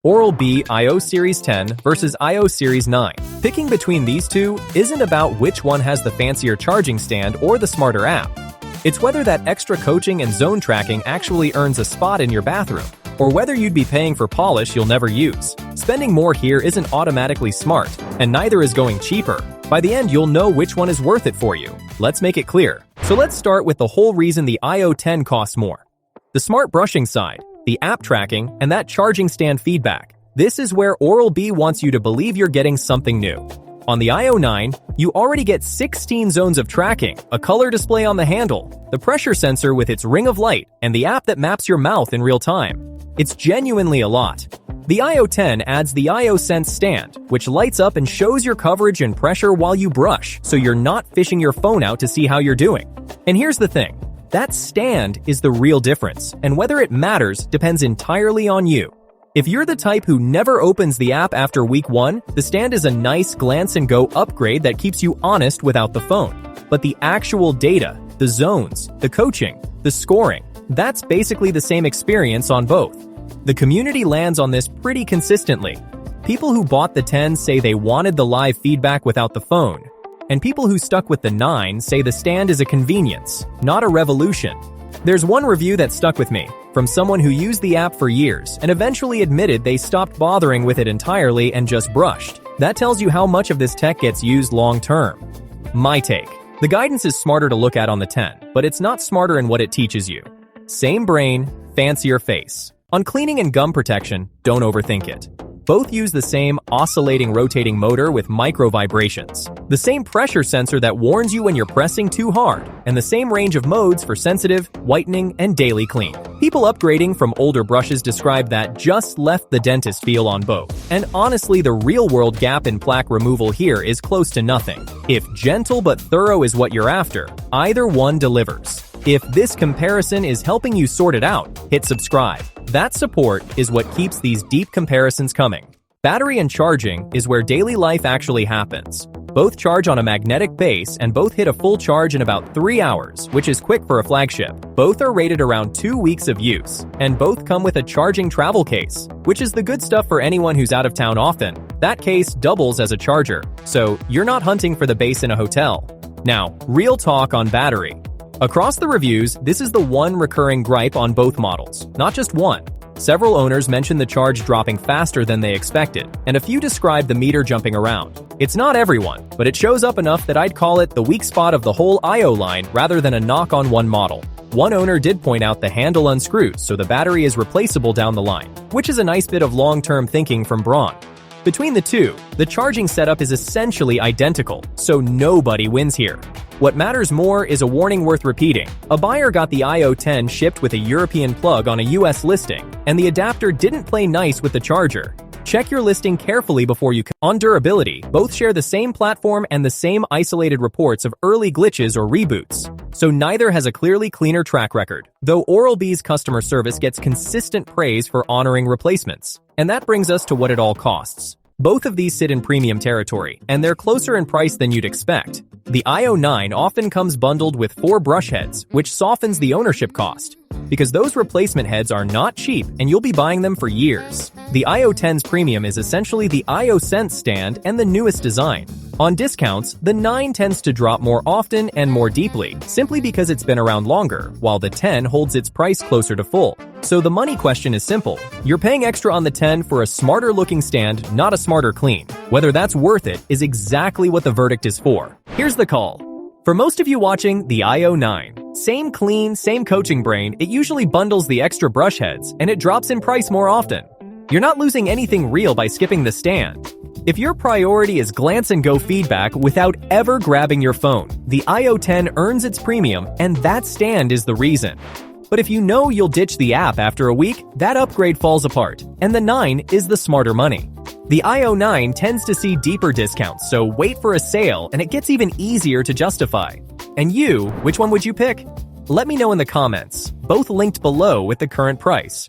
Oral-B IO Series 10 versus IO Series 9. Picking between these two isn't about which one has the fancier charging stand or the smarter app. It's whether that extra coaching and zone tracking actually earns a spot in your bathroom, or whether you'd be paying for polish you'll never use. Spending more here isn't automatically smart, and neither is going cheaper. By the end, you'll know which one is worth it for you. Let's make it clear. So let's start with the whole reason the IO 10 costs more. The smart brushing side, the app tracking, and that charging stand feedback. This is where Oral-B wants you to believe you're getting something new. On the IO 9, you already get 16 zones of tracking, a color display on the handle, the pressure sensor with its ring of light, and the app that maps your mouth in real time. It's genuinely a lot. The IO 10 adds the IO Sense stand, which lights up and shows your coverage and pressure while you brush, so you're not fishing your phone out to see how you're doing. And here's the thing. That stand is the real difference, and whether it matters depends entirely on you. If you're the type who never opens the app after week 1, the stand is a nice glance-and-go upgrade that keeps you honest without the phone. But the actual data, the zones, the coaching, the scoring, that's basically the same experience on both. The community lands on this pretty consistently. People who bought the 10 say they wanted the live feedback without the phone. And people who stuck with the 9 say the stand is a convenience, not a revolution. There's one review that stuck with me, from someone who used the app for years and eventually admitted they stopped bothering with it entirely and just brushed. That tells you how much of this tech gets used long term. My take. The guidance is smarter to look at on the 10, but it's not smarter in what it teaches you. Same brain, fancier face. On cleaning and gum protection, don't overthink it. Both use the same oscillating rotating motor with micro vibrations, the same pressure sensor that warns you when you're pressing too hard, and the same range of modes for sensitive, whitening, and daily clean. People upgrading from older brushes describe that just left the dentist feel on both. And honestly, the real-world gap in plaque removal here is close to nothing. If gentle but thorough is what you're after, either one delivers. If this comparison is helping you sort it out, hit subscribe. That support is what keeps these deep comparisons coming. Battery and charging is where daily life actually happens. Both charge on a magnetic base and both hit a full charge in about 3 hours, which is quick for a flagship. Both are rated around 2 weeks of use, and both come with a charging travel case, which is the good stuff for anyone who's out of town often. That case doubles as a charger, so you're not hunting for the base in a hotel. Now, real talk on battery. Across the reviews, this is the one recurring gripe on both models, not just one. Several owners mentioned the charge dropping faster than they expected, and a few described the meter jumping around. It's not everyone, but it shows up enough that I'd call it the weak spot of the whole IO line rather than a knock on one model. One owner did point out the handle unscrews, so the battery is replaceable down the line, which is a nice bit of long-term thinking from Braun. Between the two, the charging setup is essentially identical, so nobody wins here. What matters more is a warning worth repeating. A buyer got the IO 10 shipped with a European plug on a US listing, and the adapter didn't play nice with the charger. Check your listing carefully before you... On durability, both share the same platform and the same isolated reports of early glitches or reboots, so neither has a clearly cleaner track record, though Oral-B's customer service gets consistent praise for honoring replacements. And that brings us to what it all costs. Both of these sit in premium territory, and they're closer in price than you'd expect. The IO 9 often comes bundled with 4 brush heads, which softens the ownership cost, because those replacement heads are not cheap and you'll be buying them for years. The IO 10's premium is essentially the IO Sense stand and the newest design. On discounts, the 9 tends to drop more often and more deeply, simply because it's been around longer, while the 10 holds its price closer to full. So the money question is simple. You're paying extra on the 10 for a smarter looking stand, not a smarter clean. Whether that's worth it is exactly what the verdict is for. Here's the call. For most of you watching, the IO 9. Same clean, same coaching brain, it usually bundles the extra brush heads, and it drops in price more often. You're not losing anything real by skipping the stand. If your priority is glance-and-go feedback without ever grabbing your phone, the IO 10 earns its premium, and that stand is the reason. But if you know you'll ditch the app after a week, that upgrade falls apart, and the 9 is the smarter money. The IO 9 tends to see deeper discounts, so wait for a sale, and it gets even easier to justify. And you, which one would you pick? Let me know in the comments, both linked below with the current price.